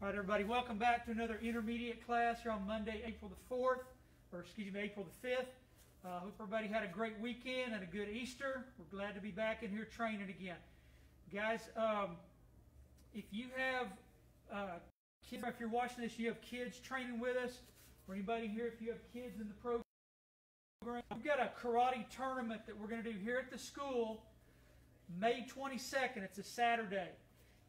All right, everybody, welcome back to another intermediate class here on Monday, April the 4th, or excuse me, April the 5th. Hope everybody had a great weekend and a good Easter. We're glad to be back in here training again. Guys, if you have kids, if you're watching this, you have kids training with us, or anybody here, if you have kids in the program, we've got a karate tournament that we're going to do here at the school May 22nd. It's a Saturday.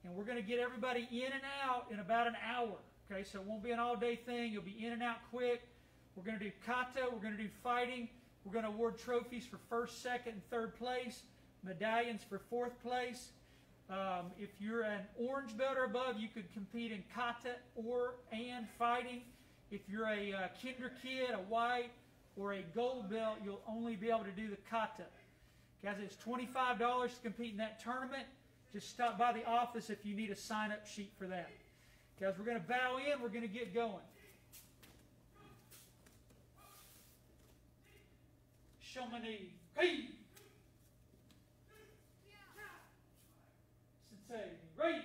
And we're going to get everybody in and out in about an hour. Okay, so it won't be an all-day thing. You'll be in and out quick. We're going to do kata. We're going to do fighting. We're going to award trophies for first, second, and third place. Medallions for fourth place. If you're an orange belt or above, you could compete in kata and fighting. If you're a kinder kid, a white, or a gold belt, you'll only be able to do the kata. Guys, it's $25 to compete in that tournament. Just stop by the office if you need a sign-up sheet for that. Guys, we're going to bow in. We're going to get going. Shomani. Hey! Sensei. Ready.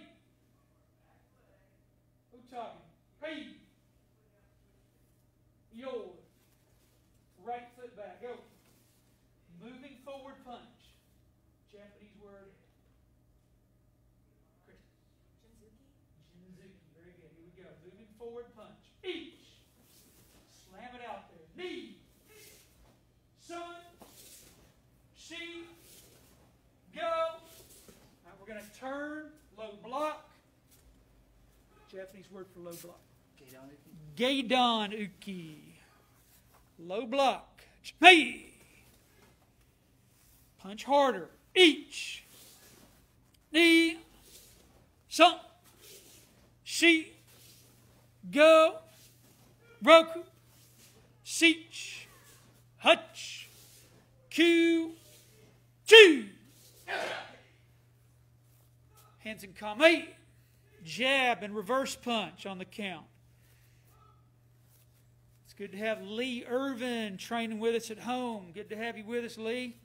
Utagi. Hey! Your. Right foot back. Go. Moving forward punch. Japanese word. Moving forward punch. Each. Slam it out there. Knee. Sun. She. Go. All right, we're going to turn. Low block. Japanese word for low block. Geidon uki. Low block. Hey. Punch harder. Each. Knee. Sun. She. Go, Roku, Seach, Hutch, Q, two. Hands in kame, jab and reverse punch on the count. It's good to have Lee Irvin training with us at home. Good to have you with us, Lee.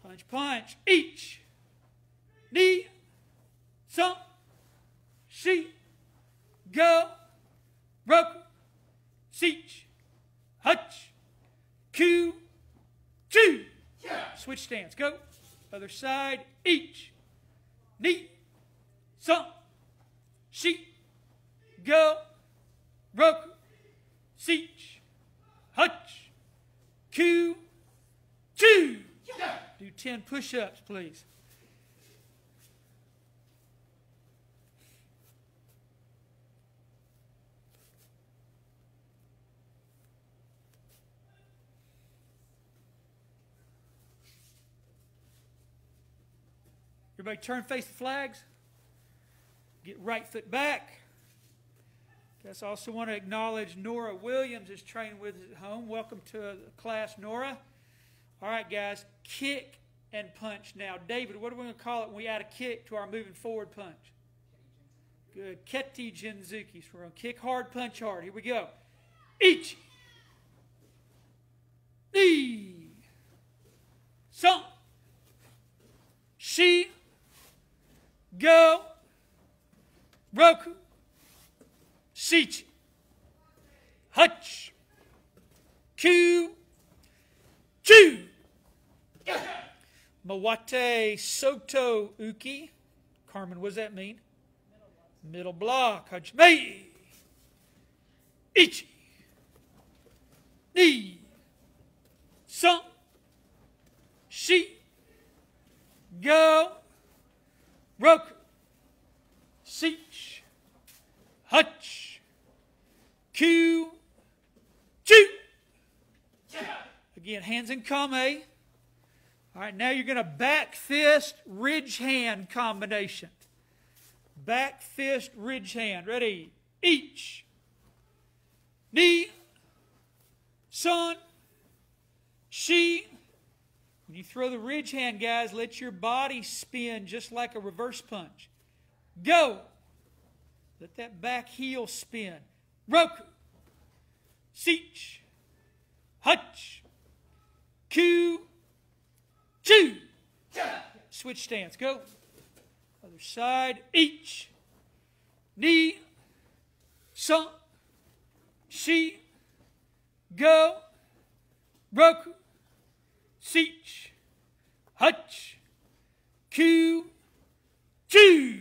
Punch, punch, each, knee, some, she, go, Roku, Seach, Hutch, Q, two. Switch stance. Go. Other side. Each. Knee. Some. She. Go. Roku, Seach, Hutch, Q, two. Do 10 push-ups, please. Everybody turn, face the flags. Get right foot back. Guys, I also want to acknowledge Nora Williams is training with us at home. Welcome to the class, Nora. All right, guys, kick and punch now. David, what are we going to call it when we add a kick to our moving forward punch? Good. Keti Jinzuki. So we're going to kick hard, punch hard. Here we go. Ichi. Knee. Some. She. Go, Roku, Seach, Hutch, Q, two. Mawate Soto Uki. Carmen, what does that mean? Middle block. Hutch, me. Ichi. Knee. Some. She. Go. Roku, Seach, Hutch, Q, two. Again, hands in kame. All right, now you're going to back fist, ridge hand combination. Back fist, ridge hand. Ready? Each. Knee. Sun. She. When you throw the ridge hand, guys, let your body spin just like a reverse punch. Go. Let that back heel spin. Roku. Seach. Hutch. Q. Two. Switch stance. Go. Other side. Each. Knee. Son, Shi, Go, Roku, Sich, Hutch, Q, Chew.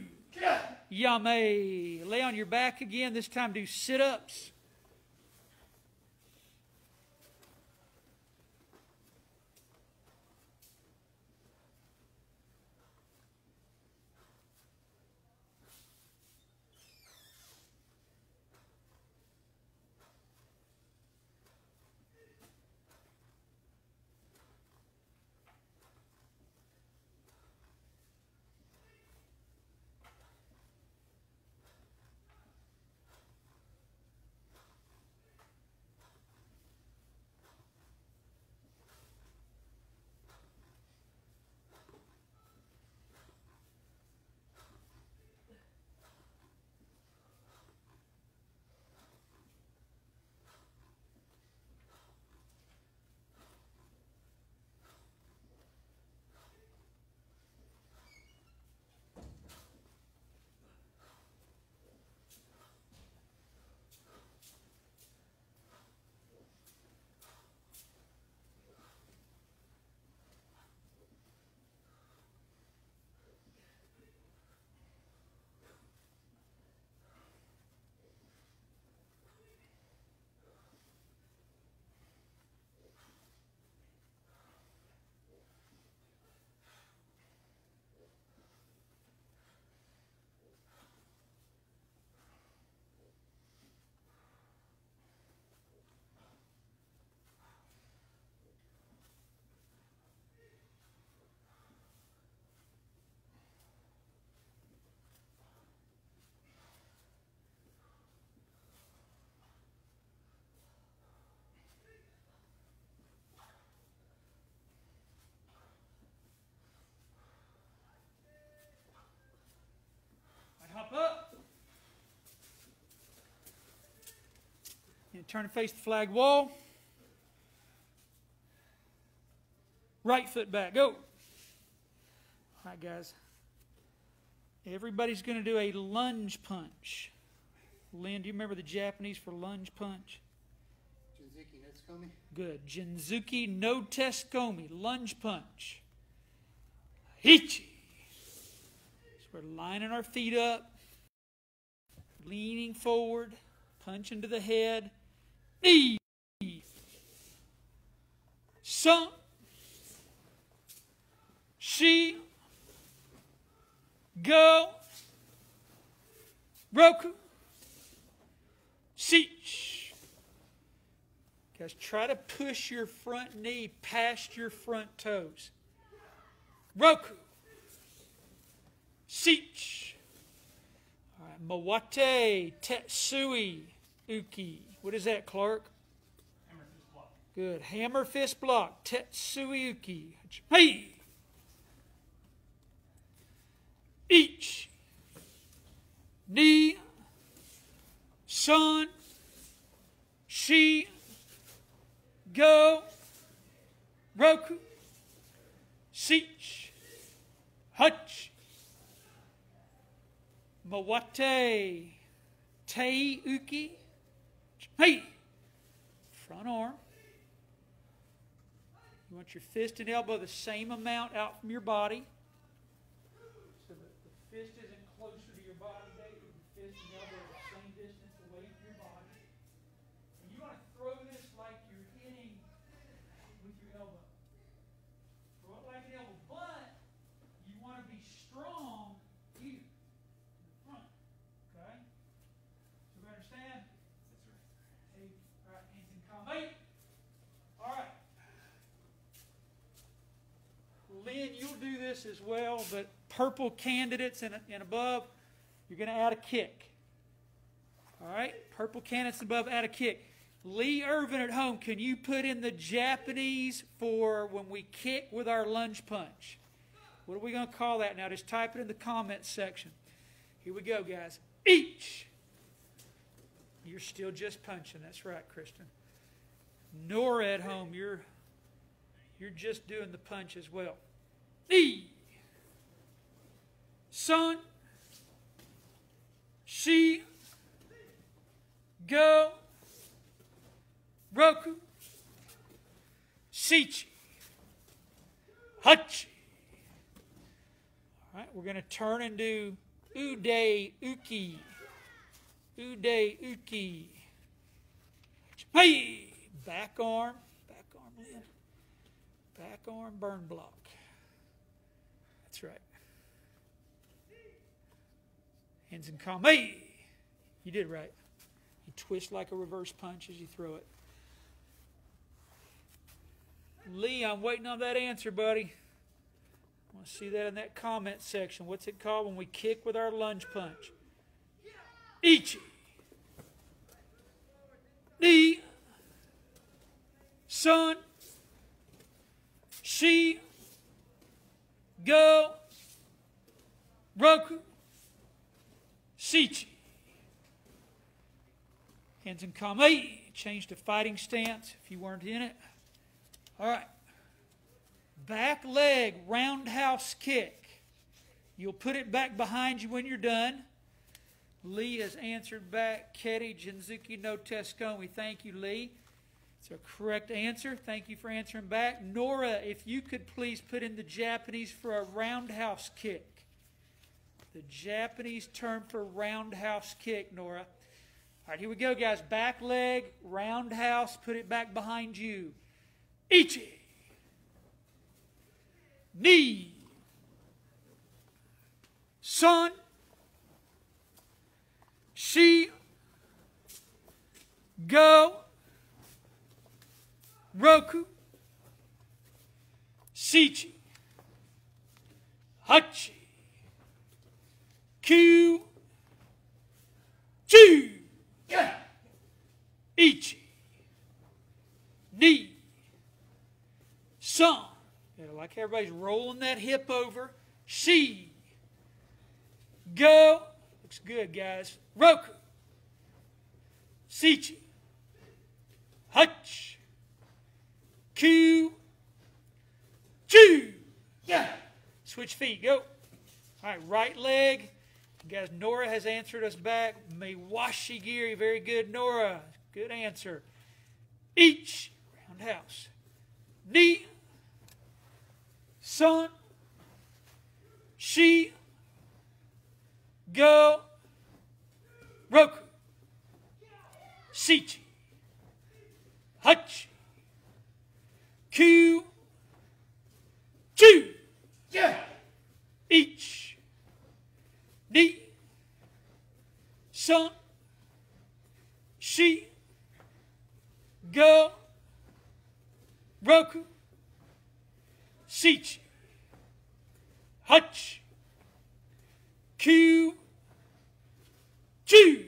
Yame. Lay on your back again. This time do sit-ups. Hop up. And turn and face the flag wall. Right foot back. Go. All right, guys. Everybody's going to do a lunge punch. Lynn, do you remember the Japanese for lunge punch? Jinzuki no Tsukomi. Good. Jinzuki no Tsukomi. Lunge punch. Hichi. So we're lining our feet up. Leaning forward. Punch into the head. Knee. Son. Shi. Go. Roku. Sich. Guys, try to push your front knee past your front toes. Roku. Sich. All right. Mawate. Tetsui. Uki. What is that, Clark? Hammer fist block. Good. Hammer fist block. Tetsui Uki. Hey. Each. Knee. Son. Shi. Go. Roku. Sich. Hutch. Mawate. Tei Uki. Hey. Front arm. You want your fist and elbow the same amount out from your body. So that the fist isn't closer to your body, David. The fist and elbow are the same distance away from your body. And you want to throw this like you're hitting with your elbow. Throw it like an elbow, but you want to be strong here in the front. Okay? So we understand? Yes, sir. Hey, all right, hands in combat. All right. Lynn, you'll do this as well, but purple candidates and above, you're going to add a kick. All right? Purple candidates above, add a kick. Lee Irvin at home, can you put in the Japanese for when we kick with our lunge punch? What are we going to call that now? Just type it in the comments section. Here we go, guys. Each. You're still just punching. That's right, Kristen. Nora at home, you're just doing the punch as well. Knee. Son. Shi. go, roku, sichi, hachi. All right, we're going to turn and do ude, uki, ude, uki. Hey, back arm, Lynn. Back arm, burn block. That's right. Hands in calm. Hey, you did right. You twist like a reverse punch as you throw it. Lee, I'm waiting on that answer, buddy. I want to see that in that comment section. What's it called when we kick with our lunge punch? Ichi. Ni. Son. Shi. Go. Roku. Sichi. Hands in calm. Hey, change to fighting stance if you weren't in it. All right. Back leg, roundhouse kick. You'll put it back behind you when you're done. Lee has answered back. Keti Jinzuki no Teskomi. Thank you, Lee. It's a correct answer. Thank you for answering back. Nora, if you could please put in the Japanese for a roundhouse kick. The Japanese term for roundhouse kick, Nora. All right, here we go, guys. Back leg, roundhouse, put it back behind you. Ichi. Ni. Son. Shi. Go. Roku. Sichi. Hachi. Q. Chu. Ichi. Ni. Son. Like everybody's rolling that hip over. Shi. Go. Looks good, guys. Roku. Sichi. Hutch. Q. Chu. Switch feet. Go. All right, right leg. Guys, Nora has answered us back. Miwashigiri. Very good, Nora. Good answer. Each. Roundhouse. Ni. Son. Shi. Go. Roku. Sichi. Hachi. Q. Chu. Each. Ni. Son. Shi. Go. Roku. Sichi. Hutch. Q. Chu.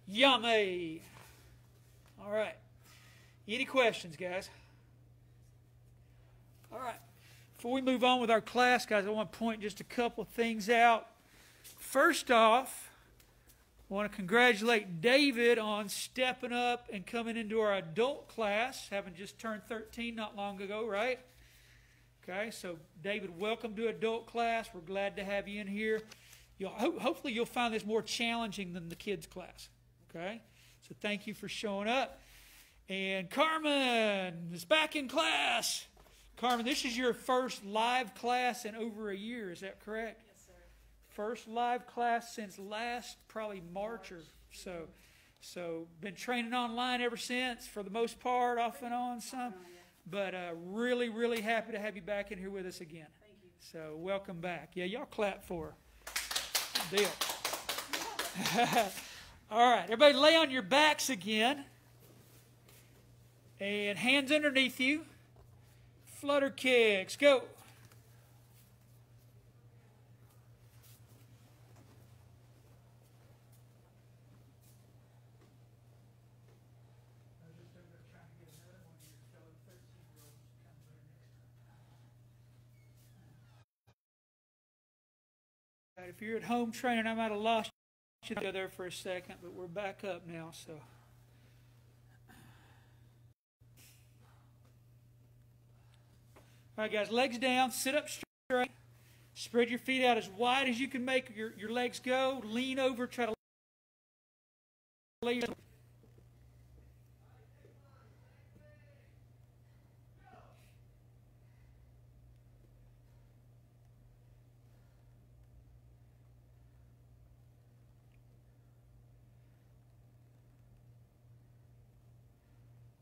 Yummy. All right. Any questions, guys? All right. Before we move on with our class, guys, I want to point just a couple of things out. First off, I want to congratulate David on stepping up and coming into our adult class, having just turned 13 not long ago, right? Okay, so David, welcome to adult class. We're glad to have you in here. Hopefully you'll find this more challenging than the kids' class, okay? So thank you for showing up. And Carmen is back in class. Carmen, this is your first live class in over a year, is that correct? Yes, sir. First live class since last probably March or so. So been training online ever since for the most part, off and on some. But really, really happy to have you back in here with us again. Thank you. So welcome back. Yeah, y'all clap for her. Good deal. All right, everybody lay on your backs again. And hands underneath you. Flutter kicks. Go. If you're at home training, I might have lost you there for a second, but we're back up now, so. All right, guys, legs down, sit up straight, spread your feet out as wide as you can make your legs go, lean over, try to lay your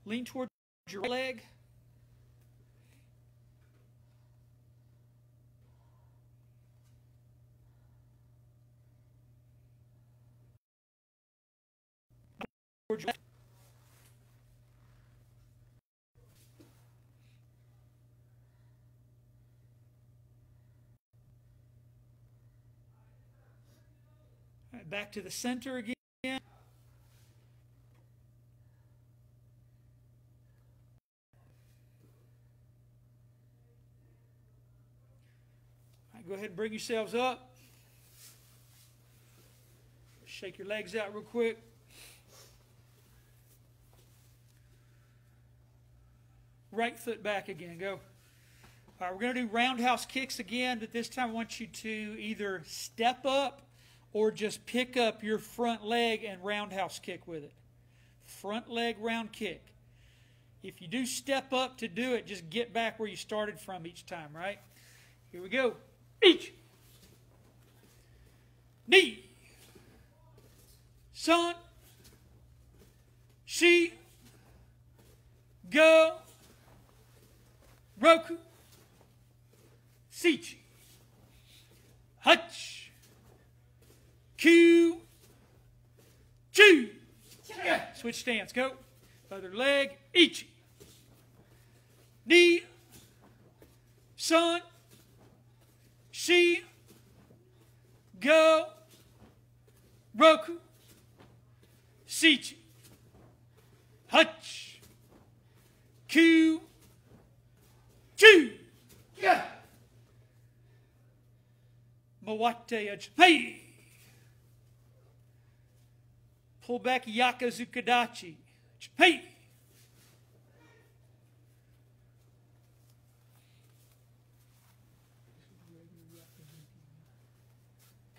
lean towards your leg. Towards your left. All right, back to the center again. Go ahead and bring yourselves up. Shake your legs out real quick. Right foot back again. Go. All right, we're going to do roundhouse kicks again, but this time I want you to either step up or just pick up your front leg and roundhouse kick with it. Front leg round kick. If you do step up to do it, just get back where you started from each time, right? Here we go. Each. Knee. Son. She. Go. Roku. Sichi. Hutch. Q. Chew. Switch stance. Go. Other leg. Ichi. Knee. Son. She, go, Roku, Sichi, Hutch, Q, Chew, Mawate, hey, pull back Yakazukadachi, hey.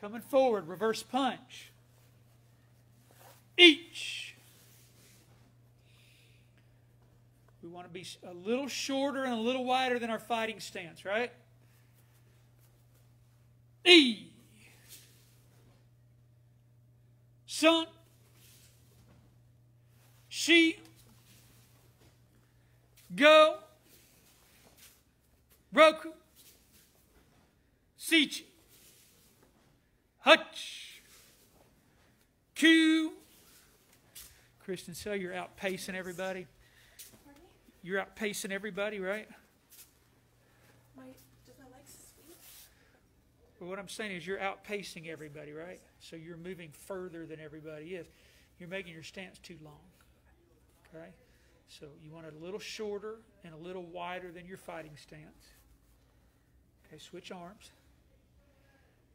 Coming forward, reverse punch. Each. We want to be a little shorter and a little wider than our fighting stance, right? E. Son. She. Go. Roku. Sichi. Hutch. Q. Kristen, so you're outpacing everybody. Pardon me? You're outpacing everybody, right? Does my legs sweep? Well, what I'm saying is you're outpacing everybody, right? So you're moving further than everybody is. You're making your stance too long. Okay? So you want it a little shorter and a little wider than your fighting stance. Okay, switch arms.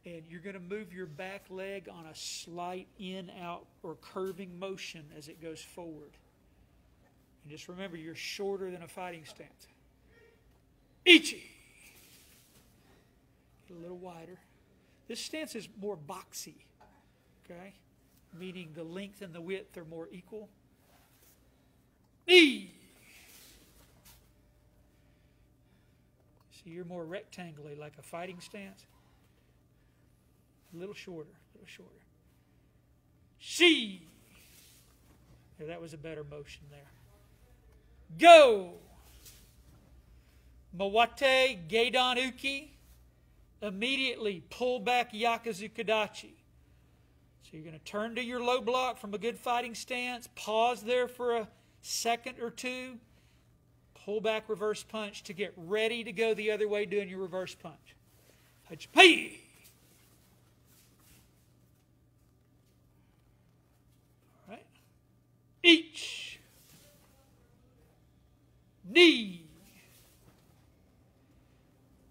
And you're going to move your back leg on a slight in, out, or curving motion as it goes forward. And just remember, you're shorter than a fighting stance. Ichi. Get a little wider. This stance is more boxy, okay? Meaning the length and the width are more equal. E. So you're more rectangular, like a fighting stance. A little shorter, a little shorter. She. Yeah, that was a better motion there. Go. Mawate Gedan Uki. Immediately pull back Yakazukadachi. So you're going to turn to your low block from a good fighting stance. Pause there for a second or two. Pull back reverse punch to get ready to go the other way doing your reverse punch. Hachipei. All right. Each. Knee.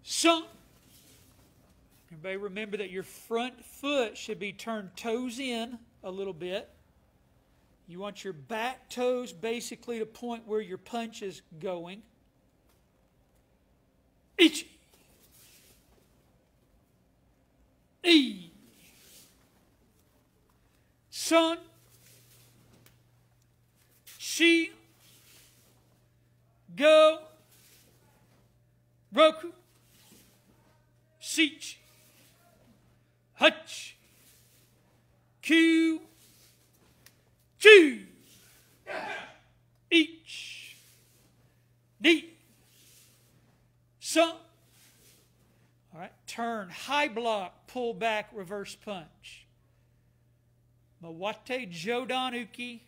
Sunk. Everybody remember that your front foot should be turned toes in a little bit. You want your back toes basically to point where your punch is going. Ichi. E. Son. Shi, Go, Roku, Sich, Hutch, Q, Chew, Each, Knee, Sun. All right, turn, high block, pull back, reverse punch. Mawate Jodan Uki,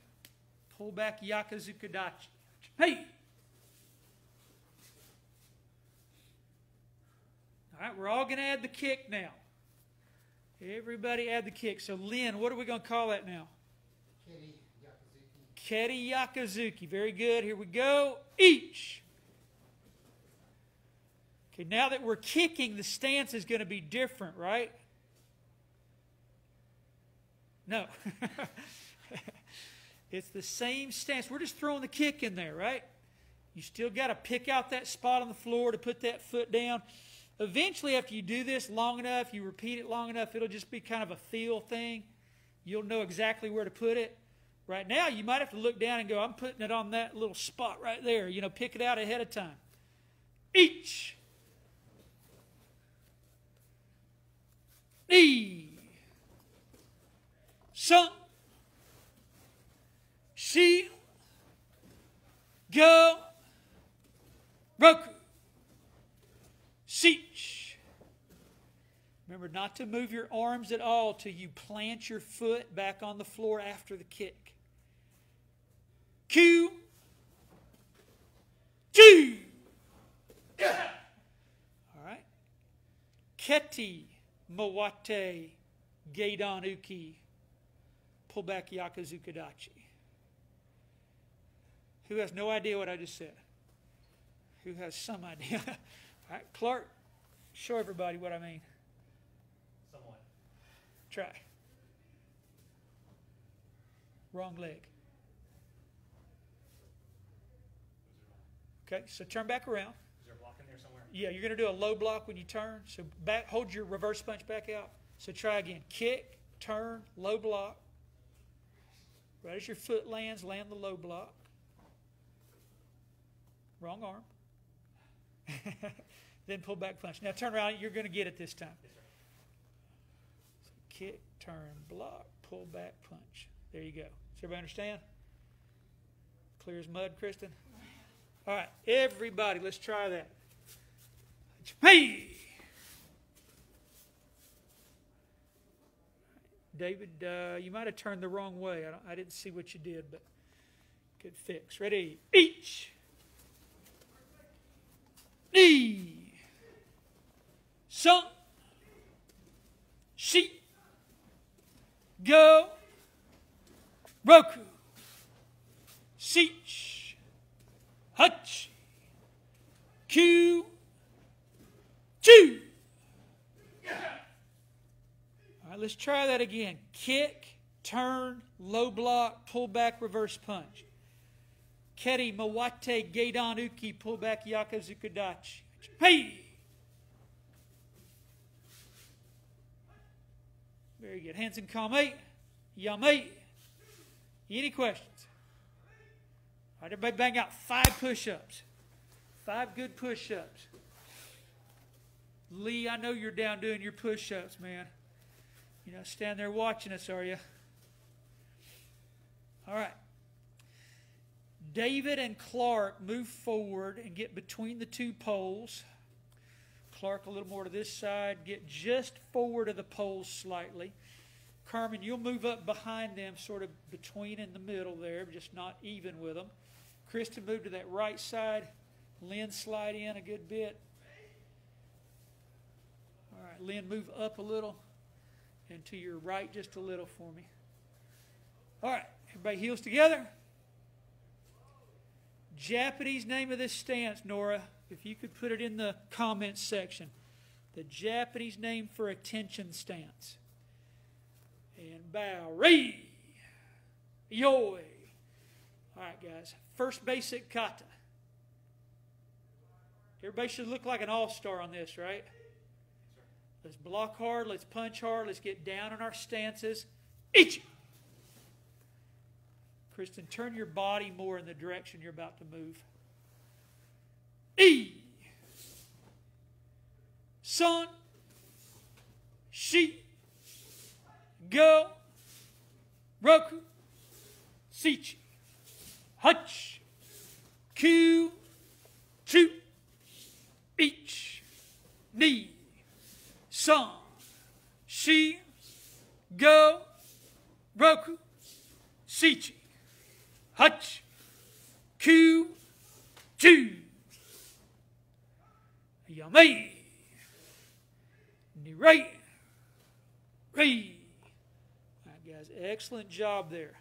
pull back, Yakazukadachi. Hey! All right, we're all going to add the kick now. Everybody add the kick. So, Lynn, what are we going to call that now? Keri Yakazuki. Very good. Here we go. Each. Okay, now that we're kicking, the stance is going to be different, right? No. It's the same stance. We're just throwing the kick in there, right? You still got to pick out that spot on the floor to put that foot down. Eventually, after you do this long enough, you repeat it long enough, it'll just be kind of a feel thing. You'll know exactly where to put it. Right now, you might have to look down and go, I'm putting it on that little spot right there. You know, pick it out ahead of time. Each. Knee. Sun. Shi. Go. Roku. Sich. Remember not to move your arms at all till you plant your foot back on the floor after the kick. Q. G. All right. Keti Mawate Geidan Uki. Pull back Yakazukadachi. Who has no idea what I just said? Who has some idea? All right, Clark, show everybody what I mean. Somewhat. Try. Wrong leg. Okay, so turn back around. Is there a block in there somewhere? Yeah, you're going to do a low block when you turn. So back, hold your reverse punch back out. So try again. Kick, turn, low block. Right as your foot lands, land the low block. Wrong arm. Then pull back punch. Now turn around. You're going to get it this time. Yes, sir. So kick, turn, block, pull back punch. There you go. Does everybody understand? Clear as mud, Kristen? All right, everybody, let's try that. Hey! David, you might have turned the wrong way. I didn't see what you did, but good fix. Ready? Each. Knee. Sun. Sheep. Go. Roku. Sich. Hutch. Q. Chew. All right, let's try that again. Kick, turn, low block, pull back, reverse punch. Keri Mawate Geidan Uki, pull back Yakazukadachi. Hey! Very good. Hands in kame. Yame. Any questions? All right, everybody bang out 5 push-ups. 5 good push-ups. Lee, I know you're down doing your push-ups, man. You're not standing there watching us, are you? All right. David and Clark move forward and get between the 2 poles. Clark a little more to this side. Get just forward of the poles slightly. Carmen, you'll move up behind them, sort of between in the middle there, just not even with them. Kristen, move to that right side. Lynn, slide in a good bit. All right, Lynn, move up a little. And to your right just a little for me. All right, everybody heels together. Japanese name of this stance, Nora, if you could put it in the comments section. The Japanese name for attention stance. And bow. Re. Yoi. All right, guys. First basic kata. Everybody should look like an all-star on this, right? Let's block hard. Let's punch hard. Let's get down in our stances. Ichi. Kristen, turn your body more in the direction you're about to move. E. Son. Shi. Go. Roku. Sichi. Hutch. Q. Two. Each. Knee. Son. Shi. Go. Roku. Sichi. Hutch. Q. Two. Yummy. Right. Right. All right, guys. Excellent job there.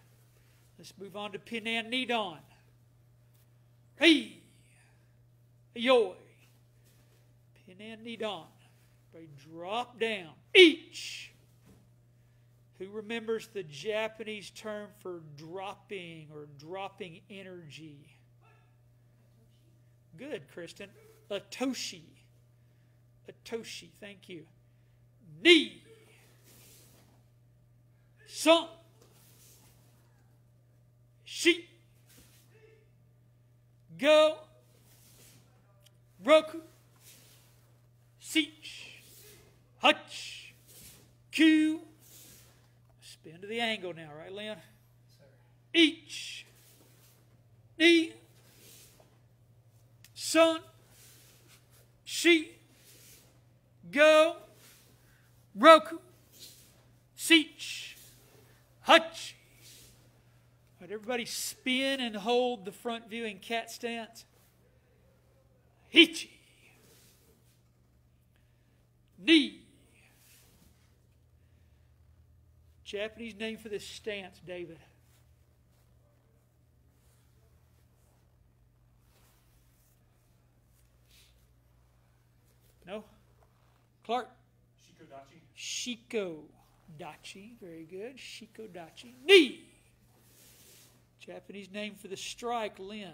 Let's move on to Pinan Nidon. Hey. Yoy. Pinan Nidon. Everybody drop down. Each. Who remembers the Japanese term for dropping or dropping energy? Good, Kristen. Atoshi. Atoshi, thank you. Ni. Son. Shi. Go. Roku. Sich. Hutch. Q. Spin to the angle now, right, Lynn? Sir. Each. Ni. Son. Shi. Go. Roku. Sich. Hutch. All right, everybody spin and hold the front view in cat stance. Hichi. Ni. Japanese name for this stance, David. No? Clark? Shikodachi. Shikodachi. Very good. Shikodachi. Ni. Japanese name for the strike, Lynn.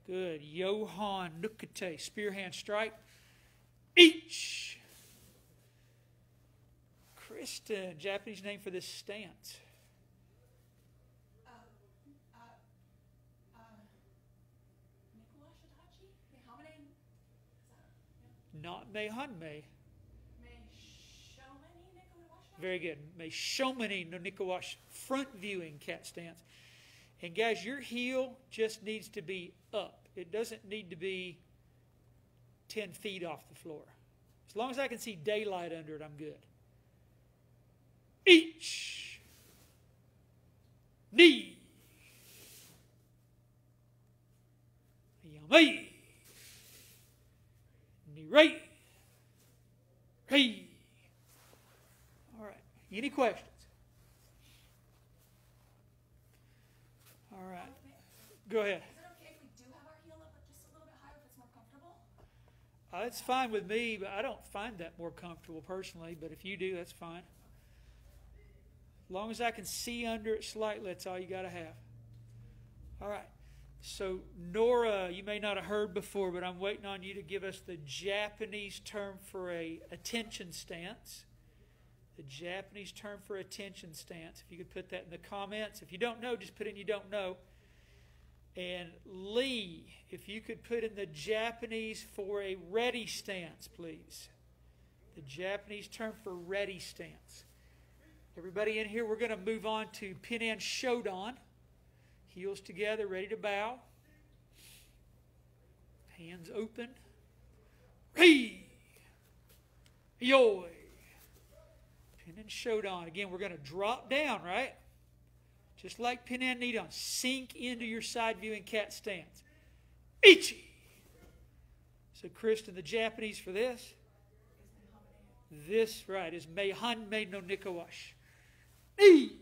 Good. Yohan Nukate. Spear hand strike. Each. Kristen. Japanese name for this stance. Not Meihanmei. Very good. Meishomani no Nikawash. Front viewing cat stance. And guys, your heel just needs to be up. It doesn't need to be 10 feet off the floor. As long as I can see daylight under it, I'm good. Each. Knee. Yamai. Knee right. Hey. All right. Any questions? All right. Go ahead. Is it okay if we do have our heel up just a little bit higher if it's more comfortable? It's fine with me, but I don't find that more comfortable personally. But if you do, that's fine. As long as I can see under it slightly, that's all you got to have. All right. So, Nora, you may not have heard before, but I'm waiting on you to give us the Japanese term for a attention stance. The Japanese term for attention stance. If you could put that in the comments. If you don't know, just put in you don't know. And Lee, if you could put in the Japanese for a ready stance, please. The Japanese term for ready stance. Everybody in here, we're going to move on to Pinan Shodan. Heels together, ready to bow. Hands open. Hey! Yoy! Pinan Shodan. Again, we're going to drop down, right? Just like Pinan Nidon. Sink into your side viewing cat stance. Ichi! So, Kristen, the Japanese for this? This, right, is Meihanmei no Nikawashi. Ni!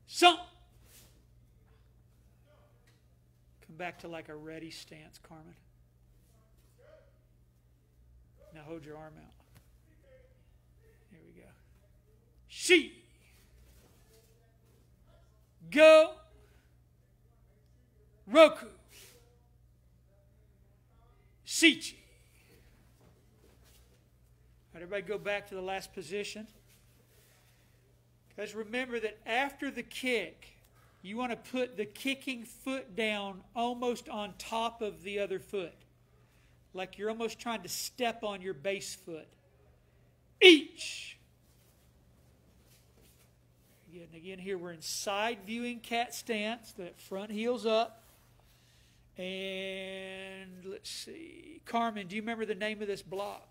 Son! Come back to like a ready stance, Carmen. Now hold your arm out. Here we go. She. Go. Roku. Sichi. All right, everybody go back to the last position. Because remember that after the kick, you want to put the kicking foot down almost on top of the other foot. Like you're almost trying to step on your base foot. Each. Again, here we're in side viewing cat stance. That front heel's up. And let's see. Carmen, do you remember the name of this block?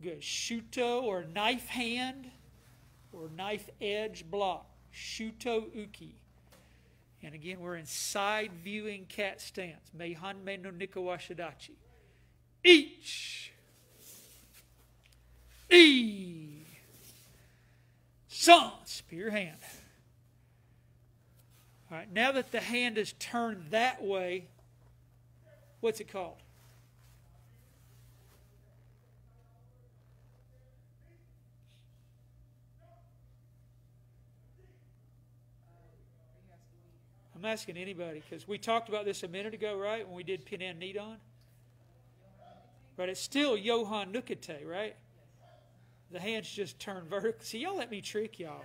Good. Shuto or knife hand or knife edge block. Shuto uki. And again, we're in side viewing cat stance. Meihanme no nikawashadachi. Each. E. Son. Spear hand. All right, now that the hand is turned that way, what's it called? I'm asking anybody, because we talked about this a minute ago, right, when we did pin and knee on? But it's still Johan Nukete, right? The hands just turn vertical. See, y'all let me trick y'all.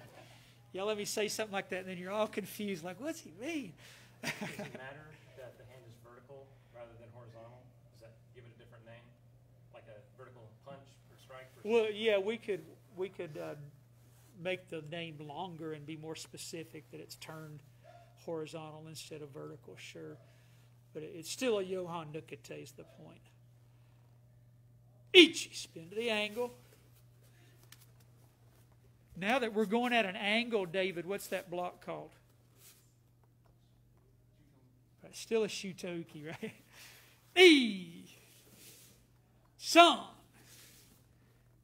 Y'all let me say something like that, and then you're all confused, like, what's he mean? Does it matter that the hand is vertical rather than horizontal? Does that give it a different name? Like a vertical punch or strike? Well, yeah, we could make the name longer and be more specific that it's turned horizontal instead of vertical, sure. But it's still a Johan Nukete is the point. Ichi, spin to the angle. Now that we're going at an angle, David, what's that block called? Right, still a shutoki, right? E. Son.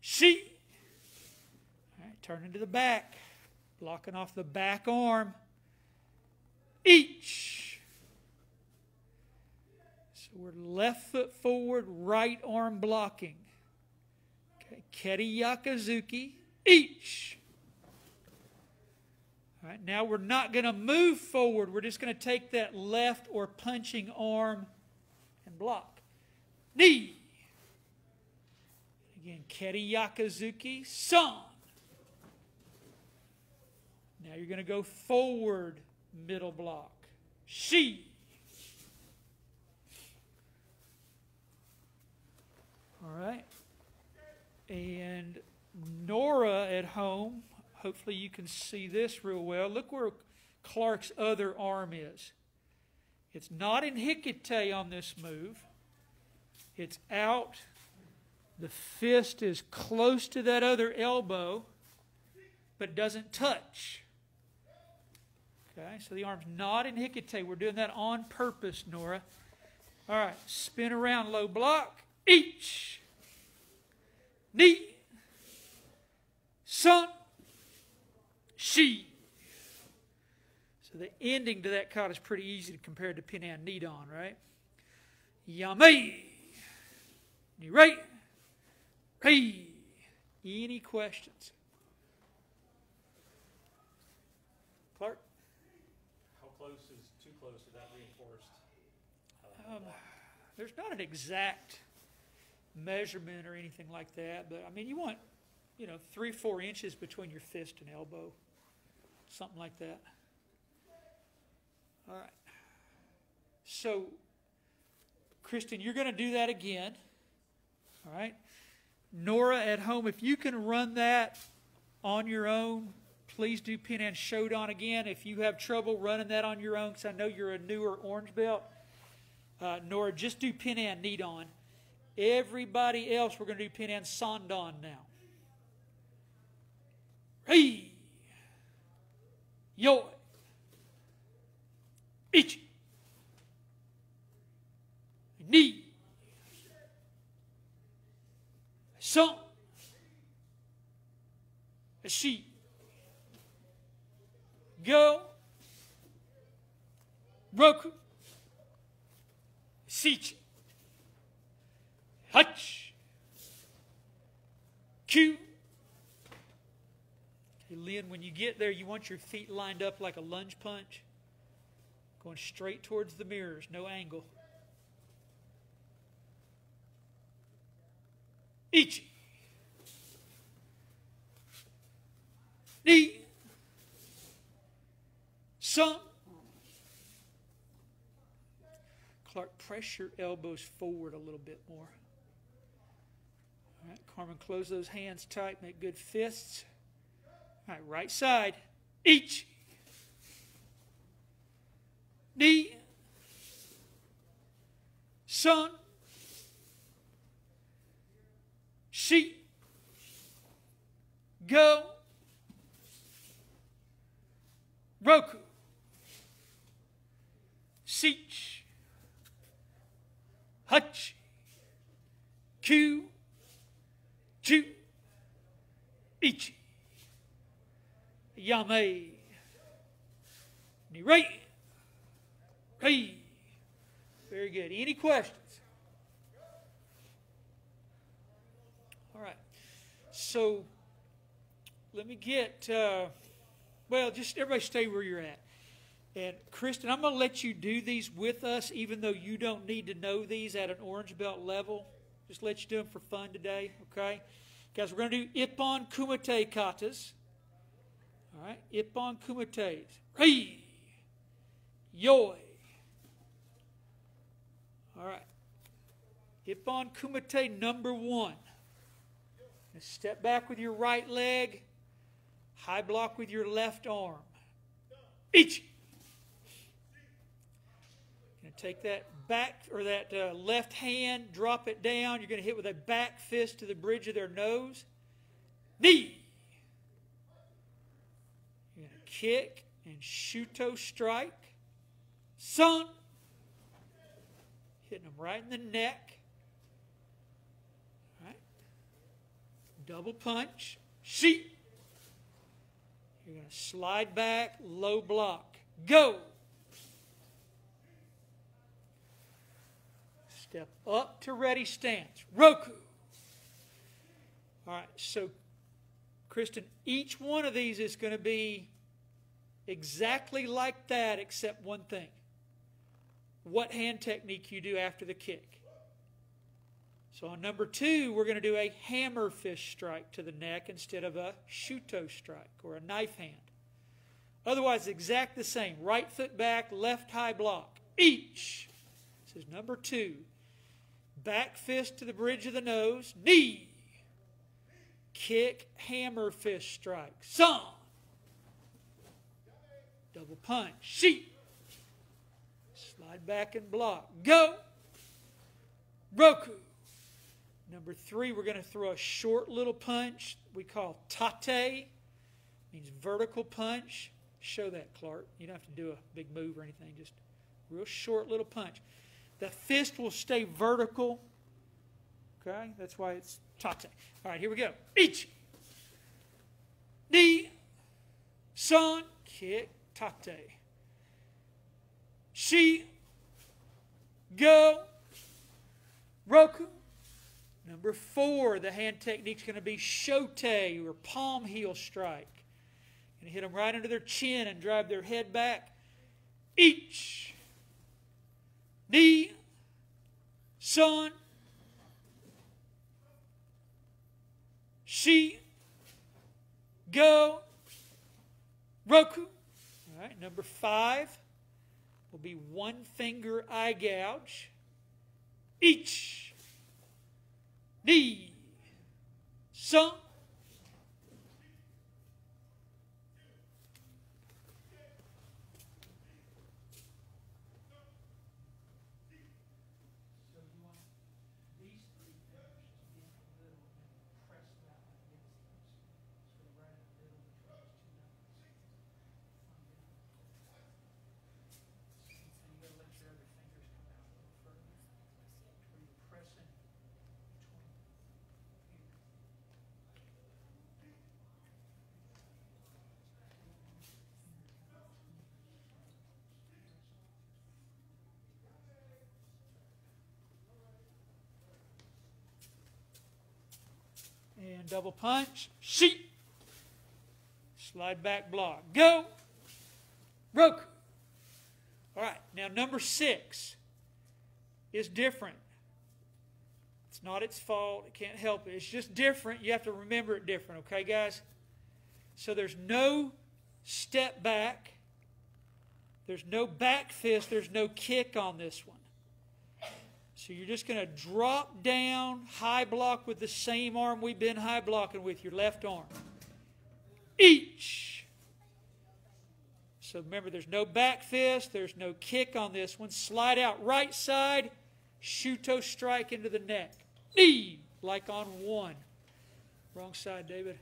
Shi. All right, turn into the back. Blocking off the back arm. Each. So we're left foot forward, right arm blocking. Okay, Keri Yakazuki. Each. All right, now we're not going to move forward. We're just going to take that left or punching arm and block. Knee. Again, Keri Yakazuki. Son. Now you're going to go forward, middle block. Shi. All right. And Nora at home, hopefully you can see this real well. Look where Clark's other arm is. It's not in hikite on this move. It's out. The fist is close to that other elbow, but doesn't touch. Okay, so the arm's not in hikite. We're doing that on purpose, Nora. All right, spin around, low block. Each. Knee. Son. Shi. So the ending to that kata is pretty easy compared to pin and knee on, right? Yame. Knee right. Hey. Any questions? Clark? How close is too close to that reinforced? There's not an exact measurement or anything like that, but I mean, you want, 3-4 inches between your fist and elbow, something like that. All right. So, Kristen, you're going to do that again. All right. Nora at home, if you can run that on your own, please do pin and shodan again. If you have trouble running that on your own, because I know you're a newer orange belt, Nora, just do pin and knee on. Everybody else, we're going to do pin and sandan now. Hey! Yo! Ichi! Knee! Son! Shi! Go! Roku! Sichi! Hutch! Q! Okay, Lynn, when you get there, you want your feet lined up like a lunge punch. Going straight towards the mirrors, no angle. Ichi. Son. Clark, press your elbows forward a little bit more. All right, Carmen, close those hands tight. Make good fists. All right, right side. Each. Knee. Son. She. Go. Roku. Seach. Hutch. Q. Chu. Ichi. Yame. Nirei. Hey. Very good. Any questions? All right. So, let me get, well, just everybody stay where you're at. And Kristen, I'm going to let you do these with us, even though you don't need to know these at an orange belt level. Just let you do them for fun today, okay? Guys, we're going to do Ippon Kumatekatas. All right, Ippon Kumates. Hey! Yoi! All right. Ippon Kumate number 1. Now step back with your right leg. High block with your left arm. Ichi! Going to take that back, or that left hand, drop it down. You're going to hit with a back fist to the bridge of their nose. Knee! You're going to kick and shuto strike. Son! Hitting them right in the neck. All right. Double punch. Sheet. You're going to slide back, low block. Go! Step up to ready stance. Roku. All right, so Kristen, each one of these is going to be exactly like that except one thing. What hand technique you do after the kick. So on number 2, we're going to do a hammer fist strike to the neck instead of a shuto strike or a knife hand. Otherwise, exact the same. Right foot back, left high block. Each. This is number 2. Back fist to the bridge of the nose. Knee. Kick, hammer fist strike. Son. Double punch. Sheet. Slide back and block. Go. Roku. Number 3, we're going to throw a short little punch we call tate. Means vertical punch. Show that, Clark. You don't have to do a big move or anything. Just a real short little punch. The fist will stay vertical. Okay? That's why it's tate. All right, here we go. Each. Knee. Son. Kick. Tate. She. Go. Roku. Number 4, the hand technique is going to be shote or palm heel strike. Going to hit them right under their chin and drive their head back. Each. Knee. Son. She. Go. Roku. All right, number 5 will be one finger eye gouge. Each. Knee. Son. And double punch. Sheet. Slide back block. Go. Roku. All right. Now number 6 is different. It's not its fault. It can't help it. It's just different. You have to remember it different. Okay, guys? So there's no step back There's no back fist. There's no kick on this one. So you're just going to drop down, high block with the same arm we've been high blocking with, your left arm. Each. So remember, there's no back fist. There's no kick on this one. Slide out right side. Shuto strike into the neck. Knee, like on one. Wrong side, David.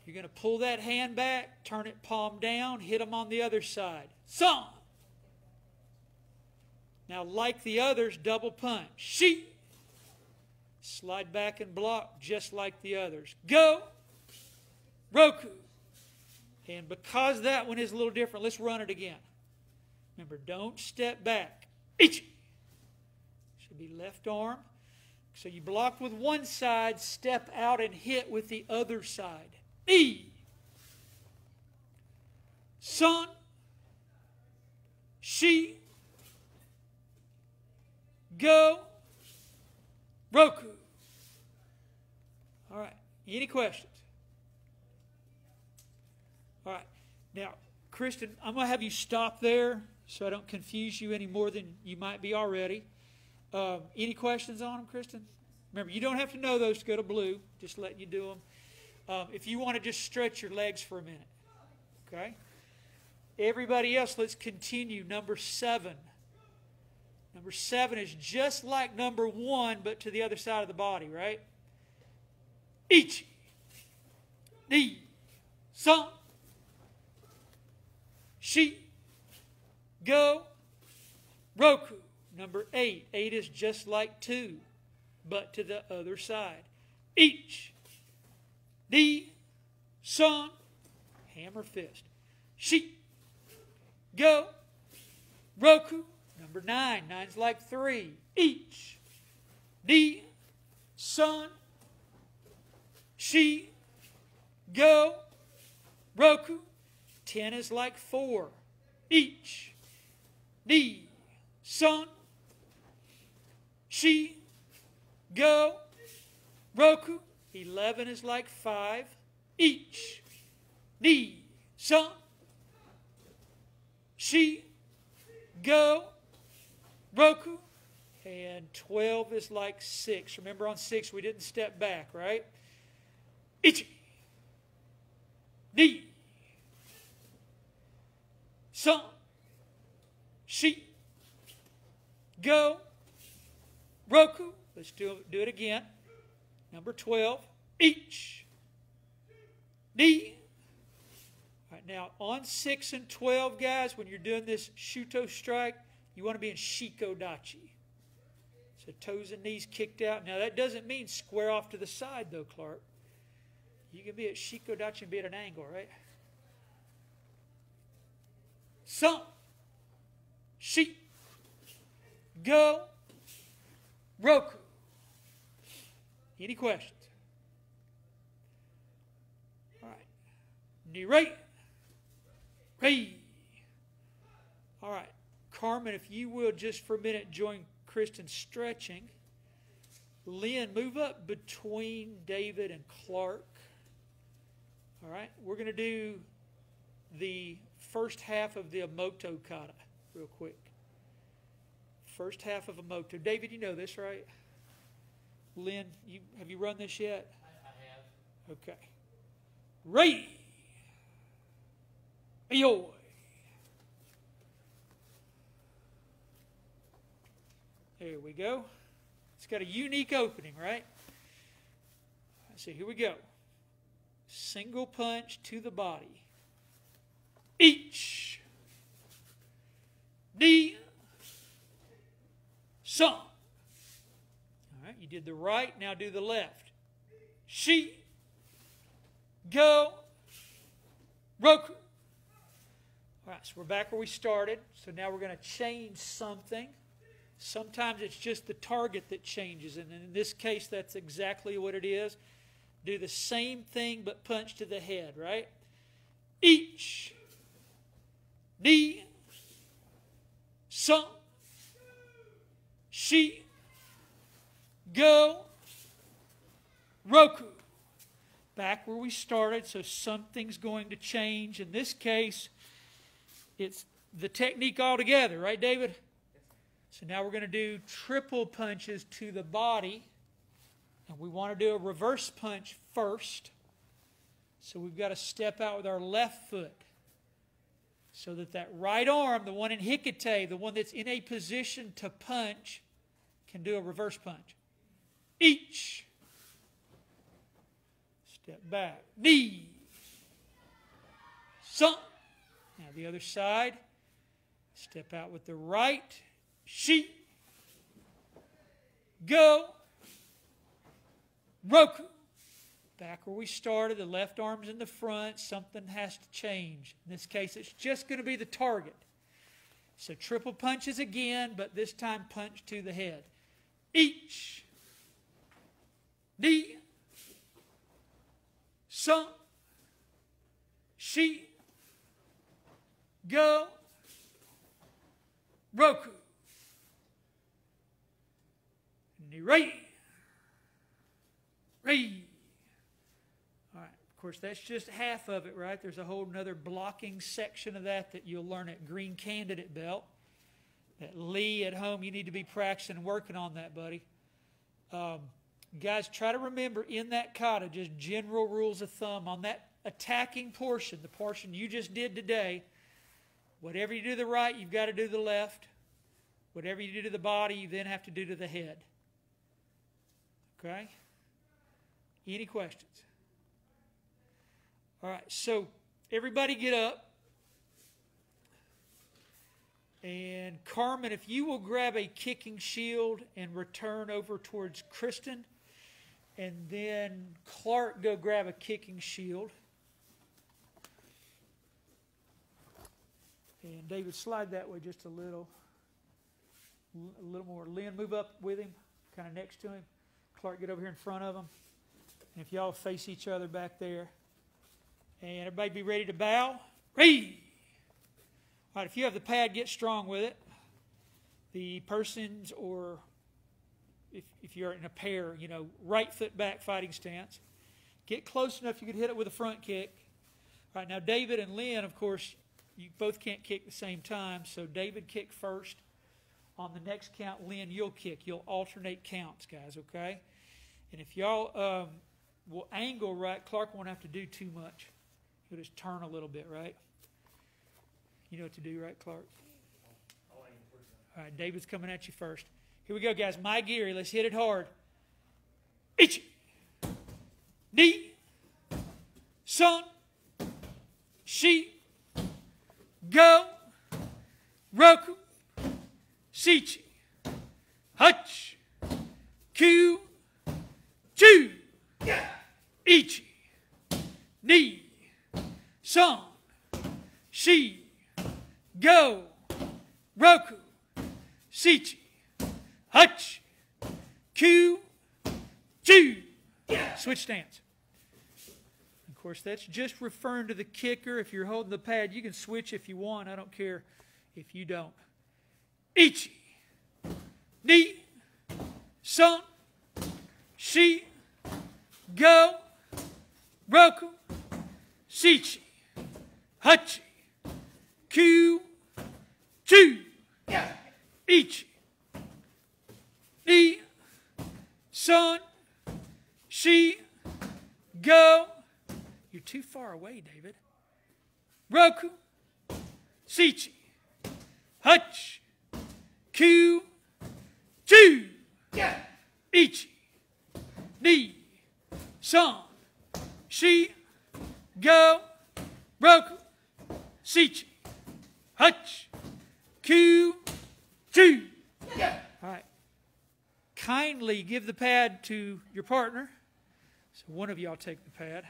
You're going to pull that hand back, turn it palm down, hit them on the other side. Son. Now, like the others, double punch. She. Slide back and block just like the others. Go. Roku. And because that one is a little different, let's run it again. Remember, don't step back. Ichi. Should be left arm. So you blocked with one side, step out and hit with the other side. E. Son. She. Go. Roku. All right. Any questions? All right. Now, Kristen, I'm going to have you stop there so I don't confuse you any more than you might be already. Any questions on them, Kristen? Remember, you don't have to know those to go to blue. Just letting you do them. If you want to just stretch your legs for a minute. Okay? Everybody else, let's continue. Number 7. Number 7 is just like number 1, but to the other side of the body, right? Ichi. Ni. Son. Shi. Go. Roku. Number 8. 8 is just like 2, but to the other side. Each. Ni. Son. Hammer fist. Shi. Go. Roku. Number 9. 9's like 3. Each. Ni. Son. Shi. Go. Roku. 10 is like 4. Each. Ni. Son. Shi. Go. Roku. 11 is like 5. Each. Ni. Son. Shi. Go. Roku. And 12 is like 6. Remember on 6 we didn't step back, right? Ichi. Ni. Son. Shi. Go. Roku. Let's do it again. Number 12. Each. Ni. All right, now on 6 and 12, guys, when you're doing this Shuto strike, you want to be in Shikodachi. So toes and knees kicked out. Now that doesn't mean square off to the side, though, Clark. You can be at Shikodachi and be at an angle, right? Son. Shi. Go. Roku. Any questions? All right. Nirei. Rei. All right. Carmen, if you will, just for a minute, join Kristen stretching. Lynn, move up between David and Clark. All right. We're going to do the first half of the Emoto Kata real quick. First half of Emoto. David, you know this, right? Lynn, have you run this yet? I have. Okay. Ray. Ayoy. There we go. It's got a unique opening, right? So here we go. Single punch to the body. Each. Ni. Son. All right, you did the right, now do the left. Shi. Go. Roku. All right, so we're back where we started. So now we're going to change something. Sometimes it's just the target that changes, and in this case, that's exactly what it is. Do the same thing, but punch to the head, right? Each. Ni. Son. Shi. Go. Roku. back where we started, so something's going to change. In this case, it's the technique altogether, right, David? So now we're going to do triple punches to the body, and we want to do a reverse punch first. So we've got to step out with our left foot so that right arm, the one in Hikate, the one that's in a position to punch, can do a reverse punch. Each. Step back. Knee. Sun. Now the other side. Step out with the right. Shi. Go. Roku. Back where we started, the left arm's in the front. Something has to change. In this case, it's just going to be the target. So triple punches again, but this time punch to the head. Each. Knee. Sun. Shi. Go. Roku. Knee right. Right. All right. Of course, that's just half of it, right? There's a whole other blocking section of that you'll learn at Green Candidate Belt. That Lee at home, you need to be practicing and working on that, buddy. Guys, try to remember in that kata, just general rules of thumb on that attacking portion, the portion you just did today. Whatever you do to the right, you've got to do to the left. Whatever you do to the body, you then have to do to the head. Okay? Any questions? All right, so everybody get up. And Carmen, if you will grab a kicking shield and return over towards Kristen. And then Clark, go grab a kicking shield. And David, slide that way just a little more. Lynn, move up with him, kind of next to him. Clark, get over here in front of him. And if y'all face each other back there. And everybody be ready to bow. Ready. All right, if you have the pad, get strong with it. The persons, or if you're in a pair, right foot back fighting stance. Get close enough you could hit it with a front kick. All right, now David and Lynn, of course, you both can't kick at the same time, so David kick first. On the next count, Lynn, you'll kick. You'll alternate counts, guys, okay? And if y'all will angle right, Clark won't have to do too much. He'll just turn a little bit, right? You know what to do, right, Clark? All right, David's coming at you first. Here we go, guys. My Geary, let's hit it hard. Ichi. Knee. Sun. Shi. Go. Roku. Sichi. Hutch. Q. Chu. Ichi. Knee. Sun. Shi. Go. Roku. Sichi. Hutch. Q. Chu. Switch stance. Of course, that's just referring to the kicker. If you're holding the pad, you can switch if you want. I don't care if you don't. Ichi. Knee. Sun. Shi. Go. Roku. Sichi. Hutch. Q. Chu. Ichi. Knee. Sun. Shi. Go. You're too far away, David. Roku. Sichi. Hutch. Q. Chu. Ichi. Knee. Sun. Shi. Go. Roku. Sichi. Hutch. Q. Chu. All right. Kindly give the pad to your partner. So one of y'all take the pad.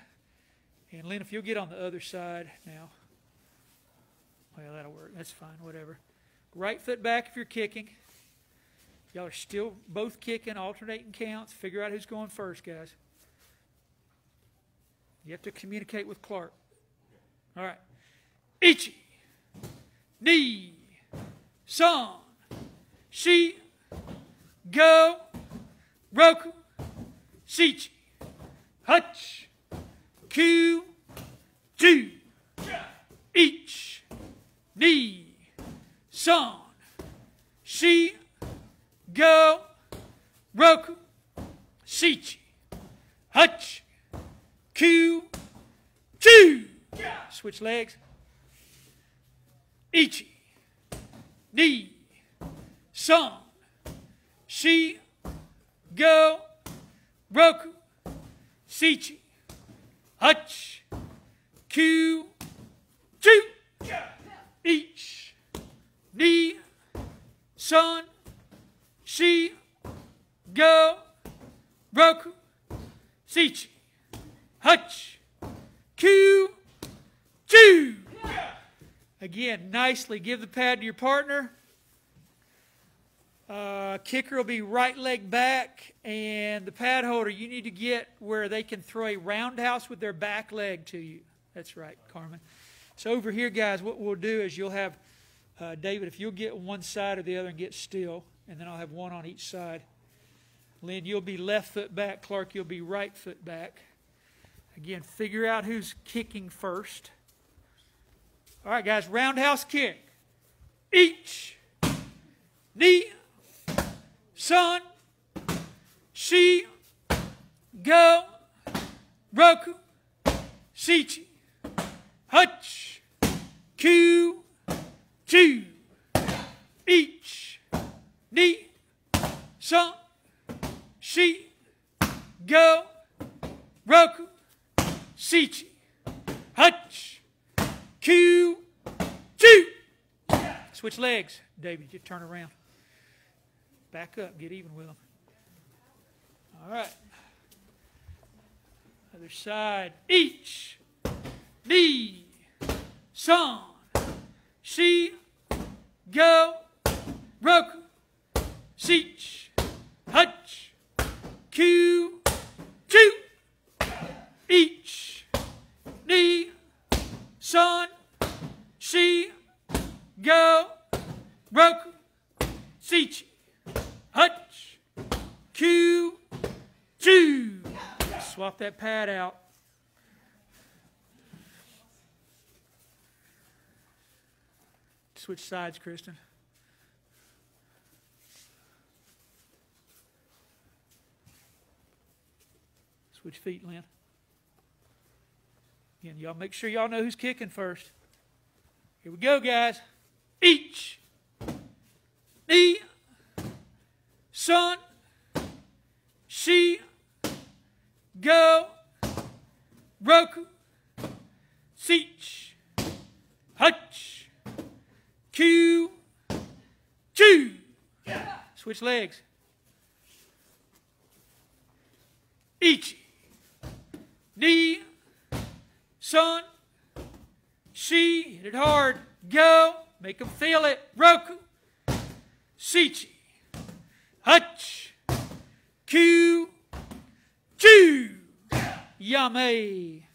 And Lynn, if you'll get on the other side now. Well, that'll work. That's fine. Whatever. Right foot back if you're kicking. Y'all are still both kicking, alternating counts. Figure out who's going first, guys. You have to communicate with Clark. All right. Ichi. Knee. Sun. Shi. Go. Roku. Sichi. Hutch. Q, 2. Each, knee, son, she, go, roku, sichi, hutch, Q, 2. Switch legs. Ichi, knee, son, she, go, roku, sichi, hutch, Q, 2. Each, knee, son, she, go, roku, sichi, hutch, Q, 2. Again, nicely. Give the pad to your partner. Kicker will be right leg back, and the pad holder, you need to get where they can throw a roundhouse with their back leg to you. That's right, Carmen. So over here, guys, what we'll do is you'll have, David, if you'll get one side or the other and get still, and then I'll have one on each side. Lynn, you'll be left foot back. Clark, you'll be right foot back. Again, figure out who's kicking first. All right, guys, roundhouse kick. Each, knee, son, she, go, roku, sichi, hutch, Q, 2. Each, knee, son, she, go, roku, sichi, hutch, Q, 2. Switch legs. David, you turn around. Back up. Get even with them. All right. Other side. Each, knee, son, she, go, roku, sich, hutch, Q, 2. Each, knee, son, she, go, roku, sich, hutch, Q, 2. Swap that pad out. Switch sides, Kristen. Switch feet, Lynn. Again, y'all make sure y'all know who's kicking first. Here we go, guys. Each, knee, son, she, go, roku, sich, hutch, Q, 2. Switch legs. Each, knee, son, she, hit it hard, go, make them feel it, roku, sichi, hutch, Q, 2. Yummy.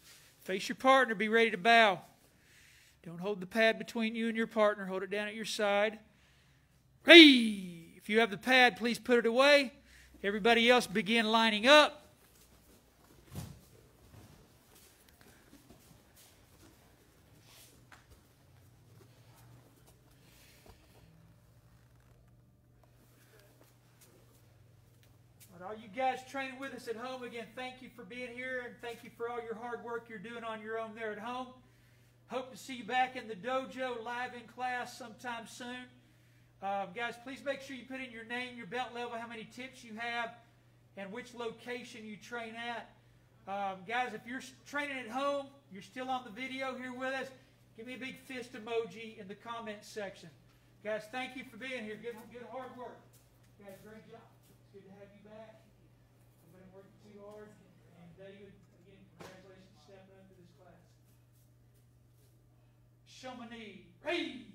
Face your partner, be ready to bow. Don't hold the pad between you and your partner. Hold it down at your side. Hey! If you have the pad, please put it away. Everybody else begin lining up. All you guys training with us at home, again, thank you for being here, and thank you for all your hard work you're doing on your own there at home. Hope to see you back in the dojo live in class sometime soon. Guys, please make sure you put in your name, your belt level, how many tips you have, and which location you train at. Guys, if you're training at home, you're still on the video here with us, give me a big fist emoji in the comments section. Guys, thank you for being here. Good hard work. Guys, great job. It's good to have you back. I've been working too hard. And David, again, congratulations for stepping up to this class. Chamonix. Hey!